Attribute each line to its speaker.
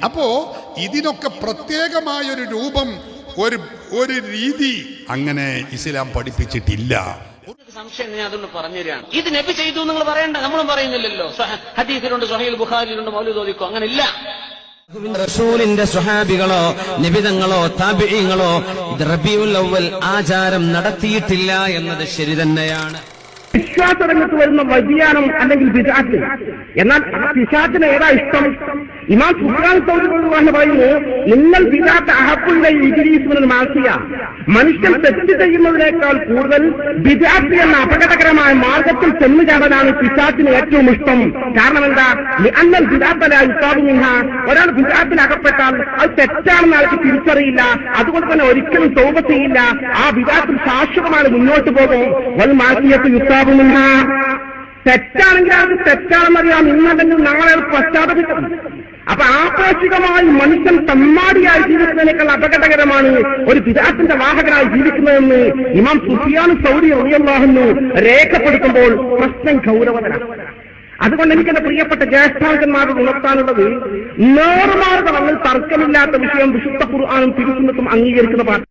Speaker 1: അപ്പോ ഇതിനൊക്കെ പ്രത്യേകമായൊരു രൂപം, ഒരു രീതി അങ്ങനെ ഇസ്ലാം പഠിപ്പിച്ചിട്ടില്ല.
Speaker 2: സംശയം ഞാൻ അതൊന്ന് പറഞ്ഞു തരാണ്. ഇത് നബി ചെയ്തു നിങ്ങൾ പറയണ്ട, നമ്മളും പറയുന്നില്ലല്ലോ. ഹദീസിലുണ്ട്, സ്വഹീഹുൽ ബുഖാരിയിലുണ്ട്, മൗലൂദ് ഓതിക്കോ, അങ്ങനെ ഇല്ല.
Speaker 3: റസൂലിന്റെ സ്വഹാബികളോ നിബിതങ്ങളോ താബിഈങ്ങളോ റബീഉൽ അവ്വൽ ആചാരം നടത്തിയിട്ടില്ല എന്നത് ശരി തന്നെയാണ്.
Speaker 4: വിശ്വാസരംഗത്ത് വരുന്ന വ്യതിയാനം അല്ലെങ്കിൽ ബിദ്അത്ത്, എന്നാൽ ആ പിശാചിന് ഏതാ ഇഷ്ടം? ഇമാം സുഫ്യാൻ സൗരി പറയുന്നു, നിങ്ങൾ ബിദ്അത്ത് അഹബ്ബുൽ ഇബ്ലീസ് മിനൽ മാസിയ, മനുഷ്യൻ തെറ്റ് ചെയ്യുന്നതിനേക്കാൾ കൂടുതൽ ബിദ്അത്ത് എന്ന അപകടകരമായ മാർഗത്തിൽ ചെന്നു ചാടാനാണ് പിശാചിന് ഏറ്റവും ഇഷ്ടം. കാരണം എന്താ? ലിഅന്നൽ ബിദ്അത്ത ലാ യുസാബു മിൻഹാ, ഒരാൾ ബിദ്അത്തിൽ അകപ്പെട്ടാൽ അത് തെറ്റാണെന്ന് ആൾക്ക് തിരിച്ചറിയില്ല, അതുകൊണ്ട് തന്നെ ഒരിക്കലും തൗബ ചെയ്യില്ല, ആ ബിദ്അത്തിൽ ശാശ്വതമായി മുന്നോട്ട് പോകും. വൽ മാസിയത്തു യുസാബു മിൻഹാ, തെറ്റാണെങ്കിൽ അത് തെറ്റാണെന്നറിയാം, ഇന്നല്ലെങ്കിൽ നാളെ പശ്ചാത്തപിക്കും. അപ്പൊ ആപേക്ഷികമായി മനുഷ്യൻ തമ്മാടിയായി ജീവിക്കുന്നതിനേക്കാൾ അപകടകരമാണ് ഒരു ബിദ്അത്തിന്റെ വാഹകനായി ജീവിക്കുന്നതെന്ന് ഇമാം സുഫിയാൻ സൗരി റളിയല്ലാഹു അൻഹു രേഖപ്പെടുത്തുമ്പോൾ പ്രശ്നം ഗൗരവതരാണ്. അതുകൊണ്ട് എനിക്ക് എന്റെ പ്രിയപ്പെട്ട ജ്യേഷ്ഠാംഗന്മാരോട് ഉണർത്താനുള്ളത്, നേർമാർഗം തർക്കമില്ലാത്ത വിഷയം വിശുദ്ധ ഖുർആനും തിരുസുന്നത്തും അംഗീകരിക്കുന്ന പാഠം.